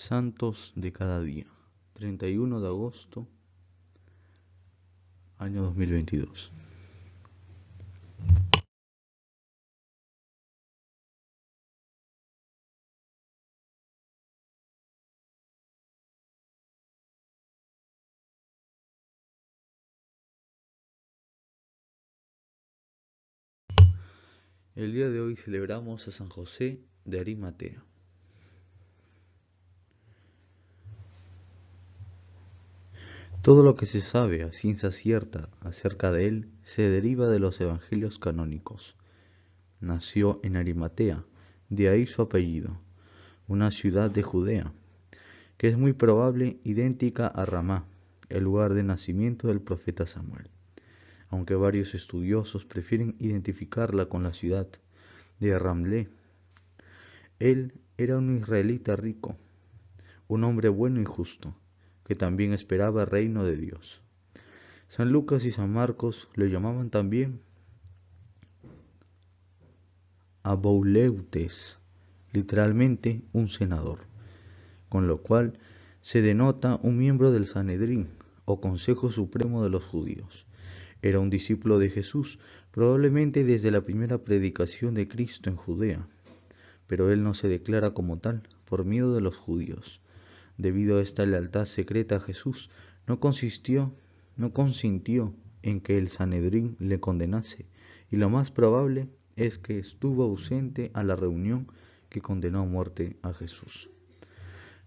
Santos de cada día, 31 de agosto, año 2022. El día de hoy celebramos a San José de Arimatea. Todo lo que se sabe a ciencia cierta acerca de él se deriva de los evangelios canónicos. Nació en Arimatea, de ahí su apellido, una ciudad de Judea, que es muy probable idéntica a Ramá, el lugar de nacimiento del profeta Samuel, aunque varios estudiosos prefieren identificarla con la ciudad de Ramlé. Él era un israelita rico, un hombre bueno y justo, que también esperaba el reino de Dios. San Lucas y San Marcos lo llamaban también Abouleutes, literalmente un senador, con lo cual se denota un miembro del Sanedrín, o Consejo Supremo de los Judíos. Era un discípulo de Jesús, probablemente desde la primera predicación de Cristo en Judea, pero él no se declara como tal por miedo de los judíos. Debido a esta lealtad secreta a Jesús, no consintió en que el Sanedrín le condenase, y lo más probable es que estuvo ausente a la reunión que condenó a muerte a Jesús.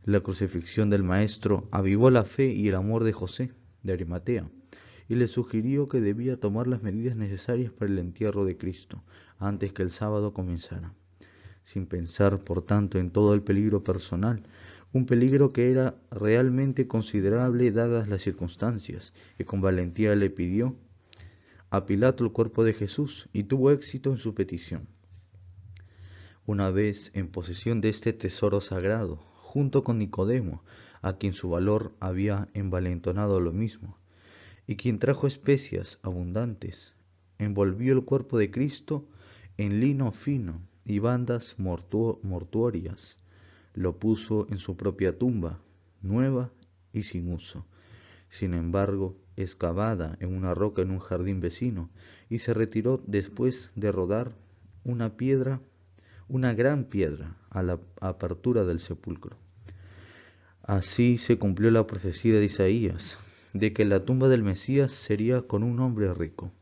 La crucifixión del Maestro avivó la fe y el amor de José de Arimatea, y le sugirió que debía tomar las medidas necesarias para el entierro de Cristo antes que el sábado comenzara, sin pensar por tanto en todo el peligro personal, un peligro que era realmente considerable dadas las circunstancias, y con valentía le pidió a Pilato el cuerpo de Jesús y tuvo éxito en su petición. Una vez en posesión de este tesoro sagrado, junto con Nicodemo, a quien su valor había envalentonado lo mismo, y quien trajo especias abundantes, envolvió el cuerpo de Cristo en lino fino y bandas mortuorias, lo puso en su propia tumba, nueva y sin uso, sin embargo, excavada en una roca en un jardín vecino, y se retiró después de rodar una gran piedra, a la apertura del sepulcro. Así se cumplió la profecía de Isaías, de que la tumba del Mesías sería con un hombre rico.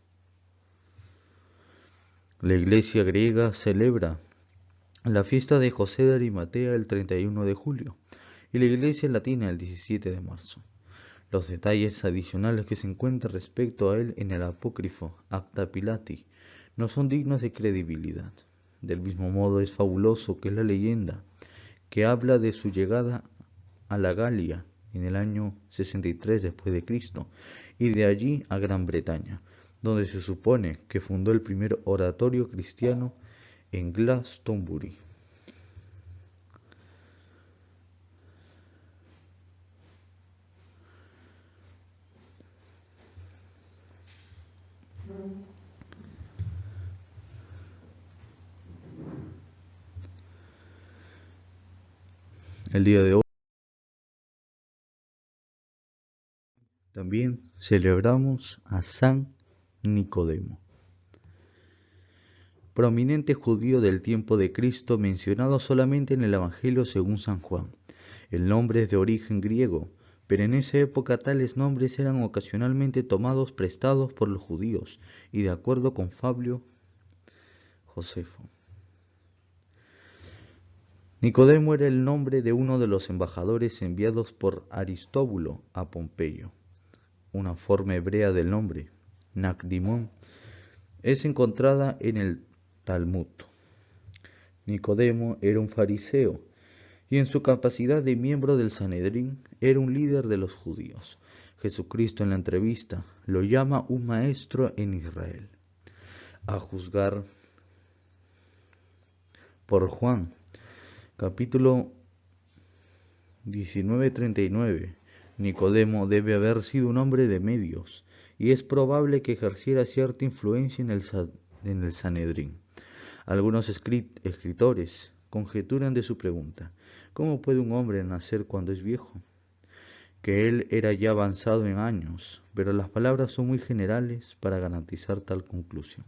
La Iglesia griega celebra la fiesta de José de Arimatea el 31 de julio y la Iglesia latina el 17 de marzo. Los detalles adicionales que se encuentran respecto a él en el apócrifo Acta Pilati no son dignos de credibilidad. Del mismo modo es fabuloso que la leyenda que habla de su llegada a la Galia en el año 63 después de Cristo y de allí a Gran Bretaña, donde se supone que fundó el primer oratorio cristiano en Glastonbury. El día de hoy también celebramos a San Nicodemo, prominente judío del tiempo de Cristo mencionado solamente en el Evangelio según San Juan. El nombre es de origen griego, pero en esa época tales nombres eran ocasionalmente tomados prestados por los judíos, y de acuerdo con Fabio Josefo, Nicodemo era el nombre de uno de los embajadores enviados por Aristóbulo a Pompeyo. Una forma hebrea del nombre, Nacdimón, es encontrada en el Talmud. Nicodemo era un fariseo y en su capacidad de miembro del Sanedrín era un líder de los judíos. Jesucristo en la entrevista lo llama un maestro en Israel. A juzgar por Juan, capítulo 19:39, Nicodemo debe haber sido un hombre de medios, y es probable que ejerciera cierta influencia en el Sanedrín. Algunos escritores conjeturan de su pregunta: ¿cómo puede un hombre nacer cuando es viejo? Que él era ya avanzado en años, pero las palabras son muy generales para garantizar tal conclusión.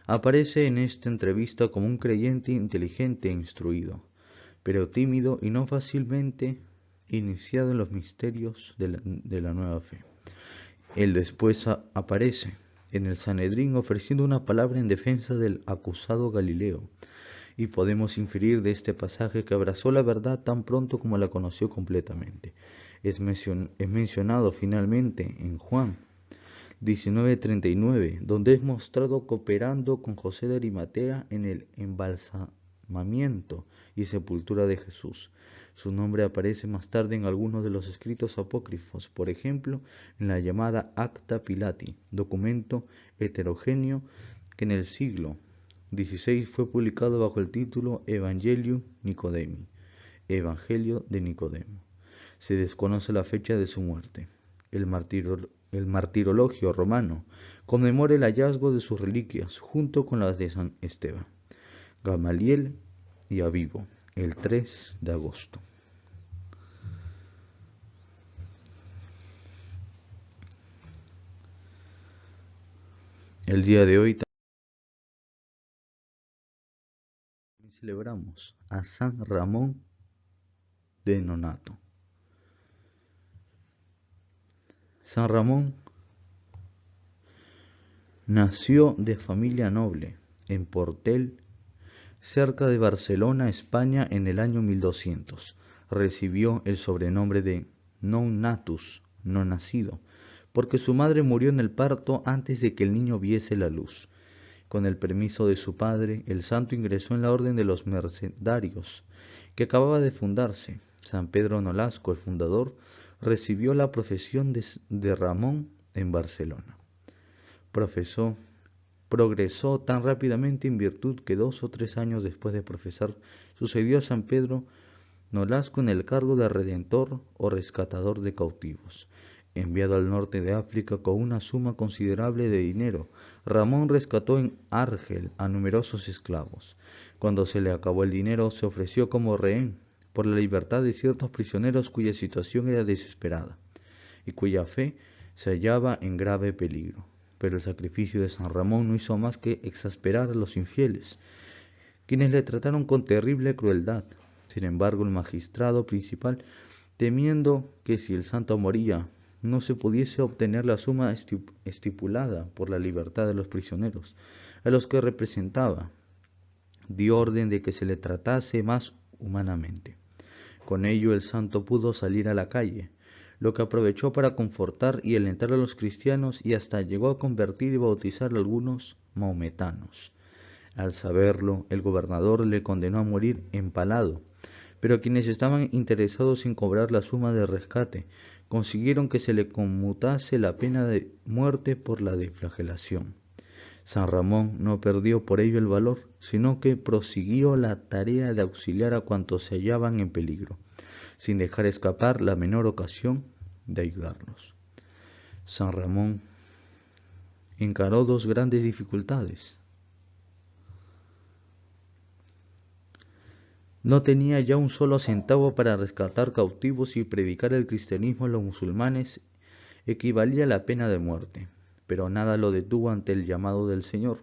Aparece en esta entrevista como un creyente inteligente e instruido, pero tímido y no fácilmente iniciado en los misterios de la nueva fe. Él después aparece en el Sanedrín ofreciendo una palabra en defensa del acusado Galileo, y podemos inferir de este pasaje que abrazó la verdad tan pronto como la conoció completamente. Es mencionado finalmente en Juan 19:39, donde es mostrado cooperando con José de Arimatea en el embalsamamiento y sepultura de Jesús. Su nombre aparece más tarde en algunos de los escritos apócrifos, por ejemplo, en la llamada Acta Pilati, documento heterogéneo que en el siglo XVI fue publicado bajo el título Evangelium Nicodemi, Evangelio de Nicodemo. Se desconoce la fecha de su muerte. El martirologio romano conmemora el hallazgo de sus reliquias junto con las de San Esteban, Gamaliel y Avivo, el 3 de agosto. El día de hoy también celebramos a San Ramón de Nonato. San Ramón nació de familia noble en Portel, cerca de Barcelona, España, en el año 1200. Recibió el sobrenombre de non natus, no nacido, porque su madre murió en el parto antes de que el niño viese la luz. Con el permiso de su padre, el santo ingresó en la orden de los mercedarios, que acababa de fundarse. San Pedro Nolasco, el fundador, recibió la profesión de Ramón en Barcelona. Progresó tan rápidamente en virtud que 2 o 3 años después de profesar, sucedió a San Pedro Nolasco en el cargo de redentor o rescatador de cautivos. Enviado al norte de África con una suma considerable de dinero, Ramón rescató en Argel a numerosos esclavos. Cuando se le acabó el dinero, se ofreció como rehén por la libertad de ciertos prisioneros cuya situación era desesperada y cuya fe se hallaba en grave peligro. Pero el sacrificio de San Ramón no hizo más que exasperar a los infieles, quienes le trataron con terrible crueldad. Sin embargo, el magistrado principal, temiendo que si el santo moría no se pudiese obtener la suma estipulada por la libertad de los prisioneros, a los que representaba, dio orden de que se le tratase más humanamente. Con ello el santo pudo salir a la calle, lo que aprovechó para confortar y alentar a los cristianos, y hasta llegó a convertir y bautizar a algunos maometanos. Al saberlo, el gobernador le condenó a morir empalado, pero quienes estaban interesados en cobrar la suma de rescate consiguieron que se le conmutase la pena de muerte por la deflagelación. San Ramón no perdió por ello el valor, sino que prosiguió la tarea de auxiliar a cuantos se hallaban en peligro, sin dejar escapar la menor ocasión de ayudarlos. San Ramón encaró 2 grandes dificultades. No tenía ya un solo centavo para rescatar cautivos, y predicar el cristianismo a los musulmanes equivalía a la pena de muerte, pero nada lo detuvo ante el llamado del Señor.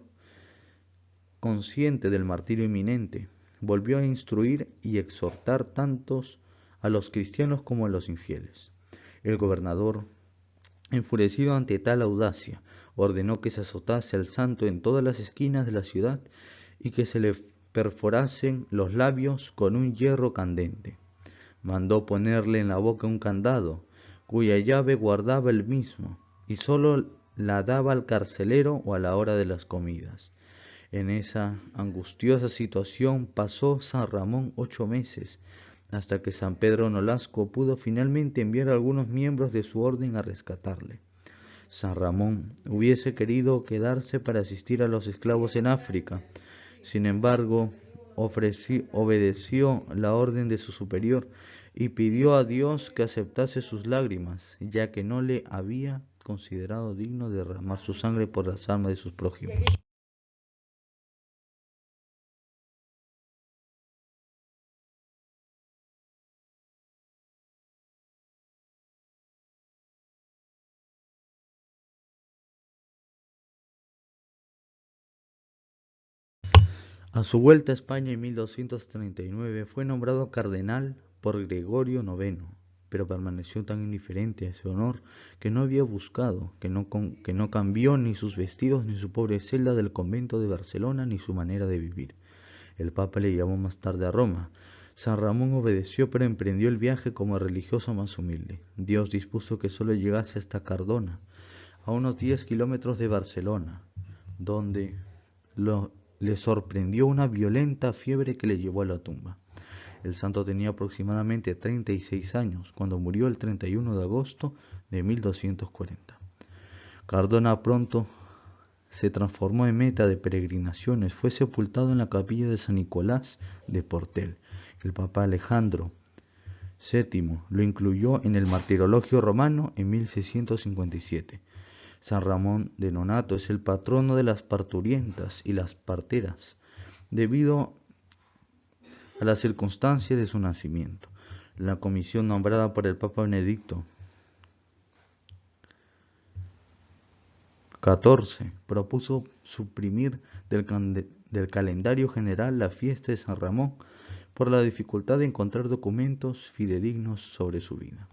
Consciente del martirio inminente, volvió a instruir y exhortar tantos a los cristianos como a los infieles. El gobernador, enfurecido ante tal audacia, ordenó que se azotase al santo en todas las esquinas de la ciudad y que se le perforasen los labios con un hierro candente. Mandó ponerle en la boca un candado, cuya llave guardaba él mismo, y sólo la daba al carcelero o a la hora de las comidas. En esa angustiosa situación pasó San Ramón 8 meses, hasta que San Pedro Nolasco pudo finalmente enviar a algunos miembros de su orden a rescatarle. San Ramón hubiese querido quedarse para asistir a los esclavos en África. Sin embargo, obedeció la orden de su superior y pidió a Dios que aceptase sus lágrimas, ya que no le había considerado digno de derramar su sangre por las almas de sus prójimos. A su vuelta a España en 1239 fue nombrado cardenal por Gregorio IX, pero permaneció tan indiferente a ese honor que no había buscado, que no cambió ni sus vestidos, ni su pobre celda del convento de Barcelona, ni su manera de vivir. El Papa le llamó más tarde a Roma. San Ramón obedeció, pero emprendió el viaje como religioso más humilde. Dios dispuso que solo llegase hasta Cardona, a unos 10 kilómetros de Barcelona, donde le sorprendió una violenta fiebre que le llevó a la tumba. El santo tenía aproximadamente 36 años cuando murió el 31 de agosto de 1240. Cardona pronto se transformó en meta de peregrinaciones. Fue sepultado en la capilla de San Nicolás de Portel. El Papa Alejandro VII lo incluyó en el Martirologio Romano en 1657. San Ramón de Nonato es el patrono de las parturientas y las parteras, debido a las circunstancias de su nacimiento. La comisión nombrada por el Papa Benedicto XIV propuso suprimir del calendario general la fiesta de San Ramón por la dificultad de encontrar documentos fidedignos sobre su vida.